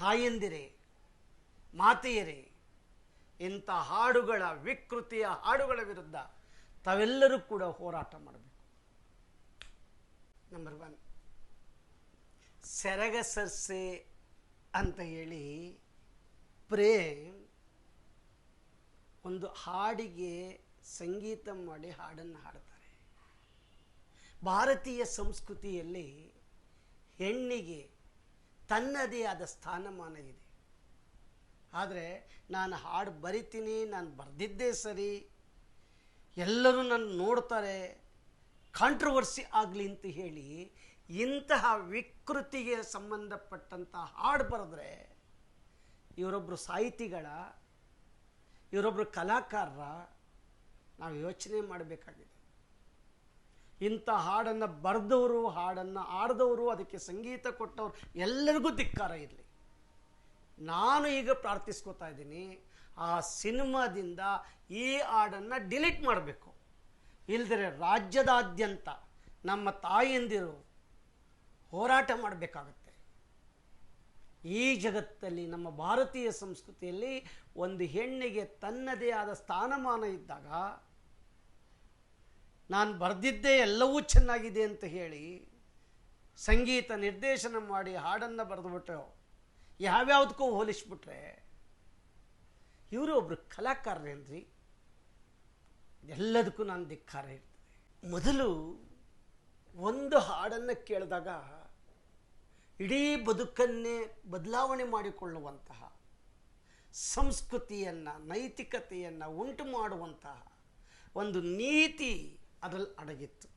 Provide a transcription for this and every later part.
ತಾಯಂದಿರೇ, ಮಾತೆಯರೇ, ಇಂಥ ಹಾಡುಗಳ, ವಿಕೃತಿಯ ಹಾಡುಗಳ ವಿರುದ್ಧ ತಾವೆಲ್ಲರೂ ಕೂಡ ಹೋರಾಟ ಮಾಡಬೇಕು. ನಂಬರ್ 1, ಸೆರಗ ಸರ್ಸೆ ಅಂತ ಹೇಳಿ ಪ್ರೇಮ್ ಒಂದು ಹಾಡಿಗೆ ಸಂಗೀತ ಮಾಡಿ ಹಾಡನ್ನು ಹಾಡ್ತಾರೆ. ಭಾರತೀಯ ಸಂಸ್ಕೃತಿಯಲ್ಲಿ ಹೆಣ್ಣಿಗೆ ತನ್ನದೇ ಆದ ಸ್ಥಾನಮಾನ ಇದೆ. ಆದರೆ ನಾನು ಹಾಡು ಬರಿತೀನಿ, ನಾನು ಬರೆದಿದ್ದೇ ಸರಿ, ಎಲ್ಲರೂ ನನ್ನ ನೋಡ್ತಾರೆ, ಕಾಂಟ್ರವರ್ಸಿ ಆಗಲಿ ಅಂತ ಹೇಳಿ ಇಂತಹ ವಿಕೃತಿಗೆ ಸಂಬಂಧಪಟ್ಟಂಥ ಹಾಡು ಬರೆದ್ರೆ ಇವರೊಬ್ಬರು ಸಾಹಿತಿಗಳ, ಇವರೊಬ್ಬರು ಕಲಾಕಾರರ, ನಾವು ಯೋಚನೆ ಮಾಡಬೇಕಾಗಿದೆ. ಇಂಥ ಹಾಡನ್ನು ಬರೆದವರು, ಹಾಡನ್ನು ಆಡಿದವರು, ಅದಕ್ಕೆ ಸಂಗೀತ ಕೊಟ್ಟವರು ಎಲ್ಲರಿಗೂ ಧಿಕ್ಕಾರ ಇರಲಿ. ನಾನು ಈಗ ಪ್ರಾರ್ಥಿಸ್ಕೋತಾ ಇದ್ದೀನಿ, ಆ ಸಿನಿಮಾದಿಂದ ಈ ಹಾಡನ್ನು ಡಿಲೀಟ್ ಮಾಡಬೇಕು. ಇಲ್ಲದ್ರೆ ರಾಜ್ಯದಾದ್ಯಂತ ನಮ್ಮ ತಾಯಂದಿರು ಹೋರಾಟ ಮಾಡಬೇಕಾಗತ್ತೆ. ಈ ಜಗತ್ತಲ್ಲಿ, ನಮ್ಮ ಭಾರತೀಯ ಸಂಸ್ಕೃತಿಯಲ್ಲಿ ಒಂದು ಹೆಣ್ಣಿಗೆ ತನ್ನದೇ ಆದ ಸ್ಥಾನಮಾನ ಇದ್ದಾಗ, ನಾನು ಬರೆದಿದ್ದೇ ಎಲ್ಲವೂ ಚೆನ್ನಾಗಿದೆ ಅಂತ ಹೇಳಿ ಸಂಗೀತ ನಿರ್ದೇಶನ ಮಾಡಿ ಹಾಡನ್ನು ಬರೆದುಬಿಟ್ಟು ಯಾವ್ಯಾವುದಕ್ಕೂ ಹೋಲಿಸ್ಬಿಟ್ರೆ ಇವರು ಒಬ್ಬರು ಕಲಾಕಾರರೇನ್ರಿ? ಎಲ್ಲದಕ್ಕೂ ನಾನು ಧಿಕ್ಕಾರ ಇರ್ತದೆ. ಮೊದಲು ಒಂದು ಹಾಡನ್ನು ಕೇಳಿದಾಗ ಇಡೀ ಬದುಕನ್ನೇ ಬದಲಾವಣೆ ಮಾಡಿಕೊಳ್ಳುವಂತಹ, ಸಂಸ್ಕೃತಿಯನ್ನು, ನೈತಿಕತೆಯನ್ನು ಉಂಟು ಮಾಡುವಂತಹ ಒಂದು ನೀತಿ ಅದರಲ್ಲಿ ಅಡಗಿತ್ತು.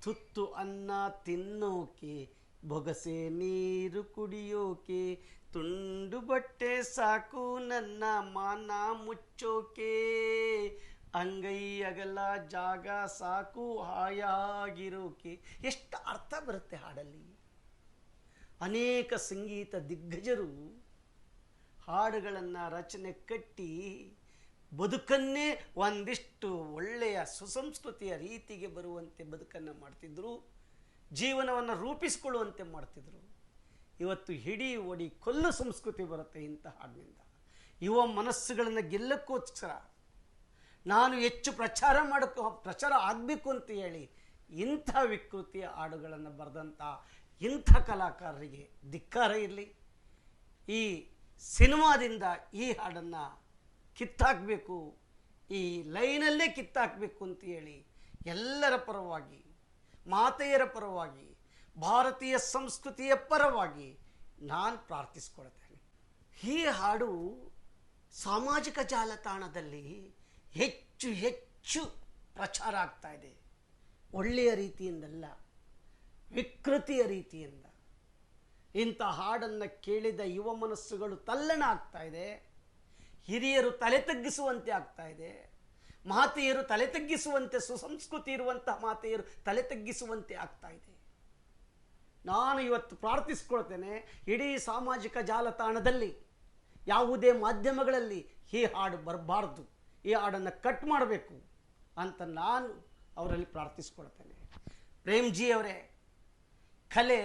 ತುತ್ತು ಅನ್ನ ತಿನ್ನೋಕೆ, ಬೊಗಸೆ ನೀರು ಕುಡಿಯೋಕೆ, ತುಂಡು ಬಟ್ಟೆ ಸಾಕು ನನ್ನ ಮಾನ ಮುಚ್ಚೋಕೆ, ಅಂಗೈ ಅಗಲ ಜಾಗ ಸಾಕು ಹಾಯಾಗಿರೋಕೆ. ಎಷ್ಟು ಅರ್ಥ ಬರುತ್ತೆ ಹಾಡಲ್ಲಿ. ಅನೇಕ ಸಂಗೀತ ದಿಗ್ಗಜರು ಹಾಡುಗಳನ್ನು ರಚನೆ ಕಟ್ಟಿ ಬದುಕನ್ನೇ ಒಂದಿಷ್ಟು ಒಳ್ಳೆಯ ಸುಸಂಸ್ಕೃತಿಯ ರೀತಿಗೆ ಬರುವಂತೆ ಬದುಕನ್ನು ಮಾಡ್ತಿದ್ರು, ಜೀವನವನ್ನು ರೂಪಿಸಿಕೊಳ್ಳುವಂತೆ ಮಾಡ್ತಿದ್ರು. ಇವತ್ತು ಹಿಡಿ ಒಡಿ ಕೊಲ್ಲು ಸಂಸ್ಕೃತಿ ಬರುತ್ತೆ ಇಂಥ ಹಾಡಿನಿಂದ. ಯುವ ಮನಸ್ಸುಗಳನ್ನು ಗೆಲ್ಲಕ್ಕೋಸ್ಕರ ನಾನು ಹೆಚ್ಚು ಪ್ರಚಾರ ಆಗಬೇಕು ಅಂತ ಹೇಳಿ ಇಂಥ ವಿಕೃತಿಯ ಹಾಡುಗಳನ್ನು ಬರೆದಂಥ ಇಂಥ ಕಲಾಕಾರರಿಗೆ ಧಿಕ್ಕಾರ ಇರಲಿ. ಈ ಸಿನಿಮಾದಿಂದ ಈ ಹಾಡನ್ನು ಕಿತ್ತಾಕಬೇಕು, ಈ ಲೈನಲ್ಲೇ ಕಿತ್ತಾಕಬೇಕು ಅಂತ ಹೇಳಿ ಎಲ್ಲರ ಪರವಾಗಿ, ಮಾತೆಯರ ಪರವಾಗಿ, ಭಾರತೀಯ ಸಂಸ್ಕೃತಿಯ ಪರವಾಗಿ ನಾನು ಪ್ರಾರ್ಥಿಸ್ಕೊಳ್ತೇನೆ. ಈ ಹಾಡು ಸಾಮಾಜಿಕ ಜಾಲತಾಣದಲ್ಲಿ ಹೆಚ್ಚು ಹೆಚ್ಚು ಪ್ರಚಾರ ಆಗ್ತಾ ಇದೆ. ಒಳ್ಳೆಯ ರೀತಿಯಿಂದಲ್ಲ, ವಿಕೃತಿಯ ರೀತಿಯಿಂದ. ಇಂಥ ಹಾಡನ್ನು ಕೇಳಿದ ಯುವ ಮನಸ್ಸುಗಳು ತಲ್ಲಣ ಆಗ್ತಾ ಇದೆ. ಹಿರಿಯರು ತಲೆ ತಗ್ಗಿಸುವಂತೆ ಆಗ್ತಾ ಇದೆ. ಮಾತೆಯರು ತಲೆ ತಗ್ಗಿಸುವಂತೆ, ಸುಸಂಸ್ಕೃತಿ ಇರುವಂತಹ ಮಾತೆಯರು ತಲೆ ತಗ್ಗಿಸುವಂತೆ ಆಗ್ತಾ ಇದೆ. ನಾನು ಇವತ್ತು ಪ್ರಾರ್ಥಿಸ್ಕೊಳ್ತೇನೆ, ಇಡೀ ಸಾಮಾಜಿಕ ಜಾಲತಾಣದಲ್ಲಿ, ಯಾವುದೇ ಮಾಧ್ಯಮಗಳಲ್ಲಿ ಈ ಹಾಡು ಬರಬಾರ್ದು, ಈ ಹಾಡನ್ನು ಕಟ್ ಮಾಡಬೇಕು ಅಂತ ನಾನು ಅವರಲ್ಲಿ ಪ್ರಾರ್ಥಿಸ್ಕೊಳ್ತೇನೆ. ಪ್ರೇಮ್ಜಿ ಅವರೇ, ಕಲೆ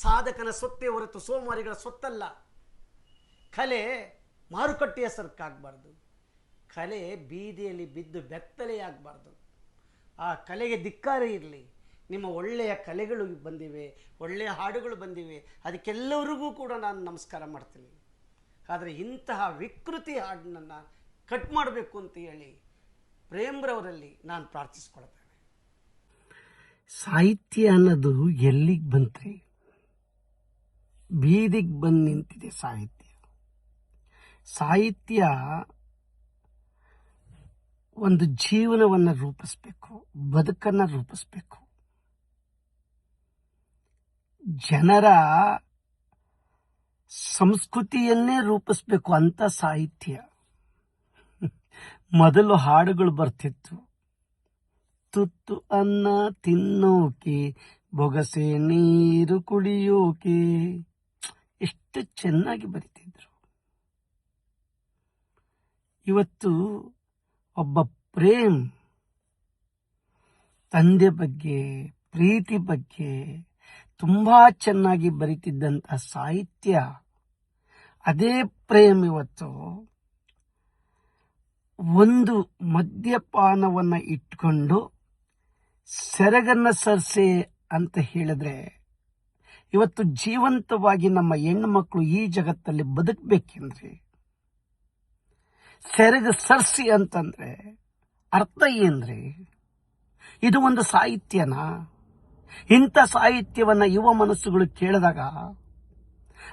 ಸಾಧಕನ ಸೊತ್ತೇ ಹೊರತು ಸೋಮಾರಿಗಳ ಸೊತ್ತಲ್ಲ. ಕಲೆ ಮಾರುಕಟ್ಟೆಯ ಸರಕಾಗಬಾರ್ದು. ಕಲೆ ಬೀದಿಯಲ್ಲಿ ಬಿದ್ದು ಬೆತ್ತಲೆಯಾಗಬಾರ್ದು. ಆ ಕಲೆಗೆ ಧಿಕ್ಕಾರ ಇರಲಿ. ನಿಮ್ಮ ಒಳ್ಳೆಯ ಕಲೆಗಳು ಬಂದಿವೆ, ಒಳ್ಳೆಯ ಹಾಡುಗಳು ಬಂದಿವೆ, ಅದಕ್ಕೆಲ್ಲರಿಗೂ ಕೂಡ ನಾನು ನಮಸ್ಕಾರ ಮಾಡ್ತೀನಿ. ಆದರೆ ಇಂತಹ ವಿಕೃತಿ ಹಾಡನ್ನು ಕಟ್ ಮಾಡಬೇಕು ಅಂತ ಹೇಳಿ ಪ್ರೇಮ್ರವರಲ್ಲಿ ನಾನು ಪ್ರಾರ್ಥಿಸ್ಕೊಳ್ತೇನೆ. ಸಾಹಿತ್ಯ ಅನ್ನೋದು ಎಲ್ಲಿಗೆ ಬಂತ್ರಿ? ಬೀದಿಗೆ ಬಂದು ನಿಂತಿದೆ ಸಾಹಿತ್ಯ. ಸಾಹಿತ್ಯ ಒಂದು ಜೀವನವನ್ನು ರೂಪಿಸಬೇಕು, ಬದುಕನ್ನು ರೂಪಿಸಬೇಕು, ಜನರ ಸಂಸ್ಕೃತಿಯನ್ನೇ ರೂಪಿಸಬೇಕು ಅಂತ ಸಾಹಿತ್ಯ. ಮೊದಲು ಹಾಡುಗಳು ಬರ್ತಿತ್ತು, ತುತ್ತು ಅನ್ನ ತಿನ್ನೋಕೆ, ಬೊಗಸೆ ನೀರು ಕುಡಿಯೋಕೆ, ಎಷ್ಟು ಚೆನ್ನಾಗಿ ಬರಿತಿದ್ರು. ಇವತ್ತು ಒಬ್ಬ ಪ್ರೇಮ್ ತಂದೆ ಬಗ್ಗೆ, ಪ್ರೀತಿ ಬಗ್ಗೆ ತುಂಬಾ ಚೆನ್ನಾಗಿ ಬರಿತಿದ್ದಂಥ ಸಾಹಿತ್ಯ ಅದೇ ಪ್ರೇಮ್ ಇವತ್ತು ಒಂದು ಮದ್ಯಪಾನವನ್ನ ಇಟ್ಕೊಂಡು ಸೆರಗನ್ನ ಸರ್ಸೆ ಅಂತ ಹೇಳಿದ್ರೆ ಇವತ್ತು ಜೀವಂತವಾಗಿ ನಮ್ಮ ಹೆಣ್ಣು ಮಕ್ಕಳು ಈ ಜಗತ್ತಲ್ಲಿ ಬದುಕಬೇಕೆಂದ್ರೆ ಸೆರಗ ಸರ್ಸಿ ಅಂತಂದ್ರೆ ಅರ್ಥ ಏನ್ರಿ? ಇದು ಒಂದು ಸಾಹಿತ್ಯನಾ? ಇಂಥ ಸಾಹಿತ್ಯವನ್ನ ಯುವ ಮನಸ್ಸುಗಳು ಕೇಳಿದಾಗ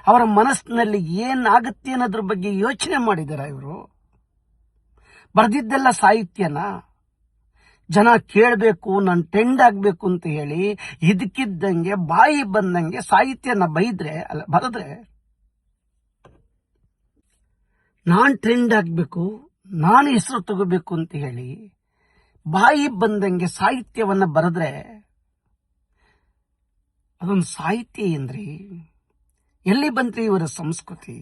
ಅವರ ಮನಸ್ಸಿನಲ್ಲಿ ಏನಾಗುತ್ತೆ ಅನ್ನೋದ್ರ ಬಗ್ಗೆ ಯೋಚನೆ ಮಾಡಿದಾರ ಇವರು? ಬರೆದಿದ್ದೆಲ್ಲ ಸಾಹಿತ್ಯನ ಜನ ಕೇಳಬೇಕು, ನಾನು ಟ್ರೆಂಡ್ ಆಗ್ಬೇಕು ಅಂತ ಹೇಳಿ ಇದಕ್ಕಿದ್ದಂಗೆ ಬಾಯಿ ಬಂದಂಗೆ ಸಾಹಿತ್ಯನ ಬರೆದ್ರೆ ನಾನ್ ಟ್ರೆಂಡ್ ಆಗ್ಬೇಕು, ನಾನು ಹೆಸರು ತಗೋಬೇಕು ಅಂತ ಹೇಳಿ ಬಾಯಿ ಬಂದಂಗೆ ಸಾಹಿತ್ಯವನ್ನ ಬರೆದ್ರೆ ಅದೊಂದು ಸಾಹಿತ್ಯ ಏನ್ರಿ? ಎಲ್ಲಿ ಬಂತ್ರಿ ಇವರ ಸಂಸ್ಕೃತಿ?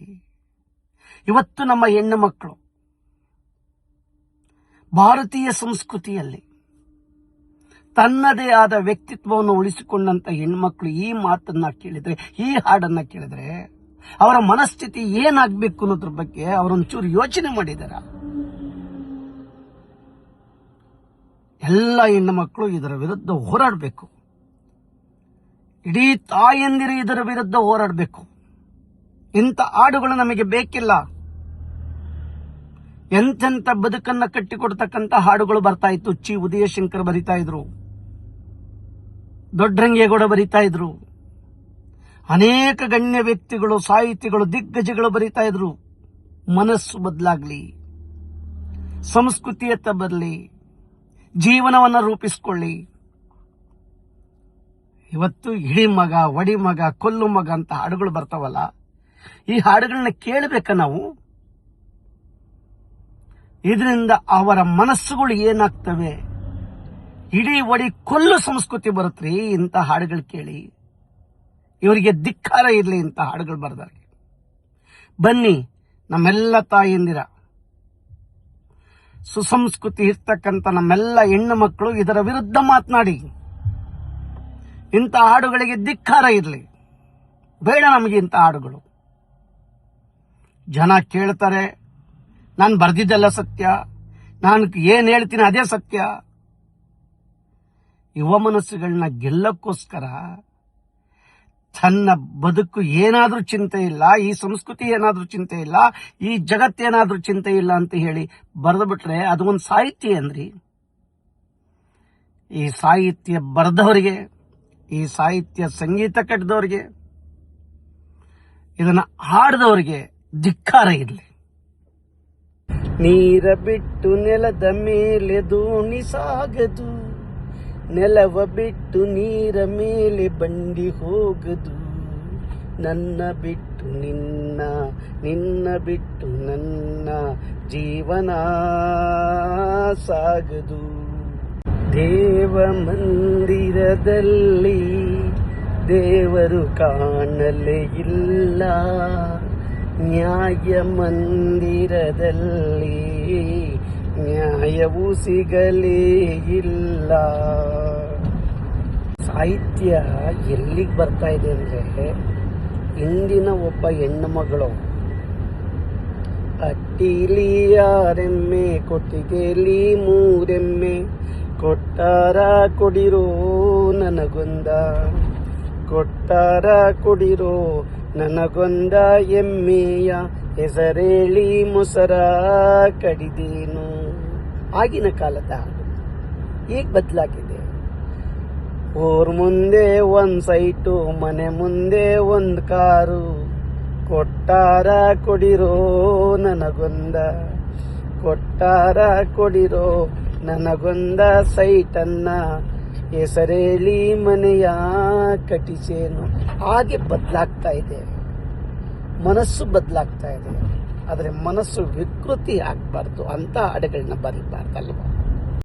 ಇವತ್ತು ನಮ್ಮ ಹೆಣ್ಣು ಮಕ್ಕಳು ಭಾರತೀಯ ಸಂಸ್ಕೃತಿಯಲ್ಲಿ ತನ್ನದೇ ಆದ ವ್ಯಕ್ತಿತ್ವವನ್ನು ಉಳಿಸಿಕೊಂಡಂತ ಹೆಣ್ಮಕ್ಳು ಈ ಮಾತನ್ನ ಕೇಳಿದ್ರೆ, ಈ ಹಾಡನ್ನ ಕೇಳಿದ್ರೆ ಅವರ ಮನಸ್ಥಿತಿ ಏನಾಗ್ಬೇಕು ಅನ್ನೋದ್ರ ಬಗ್ಗೆ ಅವರೊಂಚೂರು ಯೋಚನೆ ಮಾಡಿದಾರ? ಎಲ್ಲ ಹೆಣ್ಣು ಮಕ್ಕಳು ಇದರ ವಿರುದ್ಧ ಹೋರಾಡಬೇಕು. ಇಡೀ ತಾಯಂದಿರು ಇದರ ವಿರುದ್ಧ ಹೋರಾಡಬೇಕು. ಇಂಥ ಹಾಡುಗಳು ನಮಗೆ ಬೇಕಿಲ್ಲ. ಎಂತೆಂಥ ಬದುಕನ್ನ ಕಟ್ಟಿಕೊಡ್ತಕ್ಕಂಥ ಹಾಡುಗಳು ಬರ್ತಾ ಇತ್ತು. ಚಿ ಉದಯಶಂಕರ್ ಬರಿತಾ ಇದ್ರು, ದೊಡ್ಡರಂಗೇಗೌಡ ಬರಿತಾ ಇದ್ರು, ಅನೇಕ ಗಣ್ಯ ವ್ಯಕ್ತಿಗಳು, ಸಾಹಿತಿಗಳು, ದಿಗ್ಗಜಗಳು ಬರಿತಾ ಇದ್ರು. ಮನಸ್ಸು ಬದಲಾಗ್ಲಿ, ಸಂಸ್ಕೃತಿಯತ್ತ ಬರಲಿ, ಜೀವನವನ್ನ ರೂಪಿಸ್ಕೊಳ್ಳಿ. ಇವತ್ತು ಹಿಡಿ ಮಗ, ಒಡಿ ಮಗ, ಕೊಲ್ಲು ಮಗ ಅಂತ ಹಾಡುಗಳು ಬರ್ತಾವಲ್ಲ, ಈ ಹಾಡುಗಳನ್ನ ಕೇಳಬೇಕ ನಾವು? ಇದರಿಂದ ಅವರ ಮನಸ್ಸುಗಳು ಏನಾಗ್ತವೆ? ಇಡೀ ಒಡಿ ಕೊಲ್ಲು ಸಂಸ್ಕೃತಿ ಬರುತ್ತ್ರಿ ಇಂಥ ಹಾಡುಗಳು ಕೇಳಿ. ಇವರಿಗೆ ಧಿಕ್ಕಾರ ಇರಲಿ ಇಂಥ ಹಾಡುಗಳು ಬರೆದಾರೆ. ಬನ್ನಿ ನಮ್ಮೆಲ್ಲ ತಾಯಂದಿರ, ಸುಸಂಸ್ಕೃತಿ ಇರ್ತಕ್ಕಂಥ ನಮ್ಮೆಲ್ಲ ಹೆಣ್ಣು ಮಕ್ಕಳು ಇದರ ವಿರುದ್ಧ ಮಾತನಾಡಿ. ಇಂಥ ಹಾಡುಗಳಿಗೆ ಧಿಕ್ಕಾರ ಇರಲಿ, ಬೇಡ ನಮಗೆ ಇಂಥ ಹಾಡುಗಳು. ಜನ ಕೇಳ್ತಾರೆ, ನಾನು ಬರ್ದಿದ್ದೆಲ್ಲ ಸತ್ಯ, ನಾನು ಏನ್ ಹೇಳ್ತೀನಿ ಅದೇ ಸತ್ಯ. ಯುವ ಮನಸ್ಸುಗಳನ್ನ ಗೆಲ್ಲಕ್ಕೋಸ್ಕರ ತನ್ನ ಬದುಕು ಏನಾದ್ರೂ ಚಿಂತೆ ಇಲ್ಲ, ಈ ಸಂಸ್ಕೃತಿ ಏನಾದ್ರೂ ಚಿಂತೆ ಇಲ್ಲ, ಈ ಜಗತ್ತೇನಾದ್ರೂ ಚಿಂತೆ ಇಲ್ಲ ಅಂತ ಹೇಳಿ ಬರೆದು ಬಿಟ್ರೆ ಅದು ಒಂದು ಸಾಹಿತ್ಯ ಅಂದ್ರಿ. ಈ ಸಾಹಿತ್ಯ ಬರೆದವರಿಗೆ, ಈ ಸಾಹಿತ್ಯ ಸಂಗೀತ ಕಟ್ಟಿದವರಿಗೆ, ಇದನ್ನ ಹಾಡಿದವರಿಗೆ ಧಿಕ್ಕಾರ ಇರಲಿ. ನೀರ ಬಿಟ್ಟು ನೆಲದ ಮೇಲೆ ದೋಣಿ ಸಾಗದು, ನೆಲವ ಬಿಟ್ಟು ನೀರ ಮೇಲೆ ಬಂಡಿ ಹೋಗದು. ನನ್ನ ಬಿಟ್ಟು ನಿನ್ನ, ನಿನ್ನ ಬಿಟ್ಟು ನನ್ನ ಜೀವನ ಸಾಗದು. ದೇವ ಮಂದಿರದಲ್ಲಿ ದೇವರು ಕಾಣಲೇ ಇಲ್ಲ, ನ್ಯಾಯ ಮಂದಿರದಲ್ಲಿ ನ್ಯಾಯವೂ ಸಿಗಲೇ ಇಲ್ಲ. ಸಾಹಿತ್ಯ ಎಲ್ಲಿಗೆ ಬರ್ತಾ ಇದೆ ಅಂದ್ರೆ, ಇಂದಿನ ಒಬ್ಬ ಹೆಣ್ಣು ಮಗಳು ಅಟ್ಟಿಲಿ 6 ಎಮ್ಮೆ, ಕೊಟ್ಟಿಗೆಲಿ 3 ಎಮ್ಮೆ, ಕೊಟ್ಟಾರ ಕೊಡಿರೋ ನನಗೊಂದ, ಕೊಟ್ಟಾರ ಕೊಡಿರೋ ನನಗೊಂದ ಎಮ್ಮೆಯ ಹೆಸರೇಳಿ ಮೊಸರ ಕಡಿದೇನು. ಆಗಿನ ಕಾಲದ ಹಾಡು ಈಗ ಬದಲಾಗಿದೆ. ಊರ್ ಮುಂದೆ ಒಂದ್ ಸೈಟು, ಮನೆ ಮುಂದೆ ಒಂದ್ ಕಾರು, ಕೊಟ್ಟಾರ ಕೊಡಿರೋ ನನಗೊಂದ, ಕೊಟ್ಟಾರ ಕೊಡಿರೋ ನನಗೊಂದ ಸೈಟನ್ನ, ಹೆಸರೇಳಿ ಮನೆಯ ಕಟ್ಟಿಸೇನು. ಹಾಗೆ ಬದಲಾಗ್ತಾ ಇದೆ, ಮನಸ್ಸು ಬದಲಾಗ್ತಾ ಇದೆ. ಆದರೆ ಮನಸ್ಸು ವಿಕೃತಿ ಆಗಬಾರ್ದು ಅಂತ ಹಾಡುಗಳನ್ನ ಬರೀಬಾರ್ದಲ್ವ?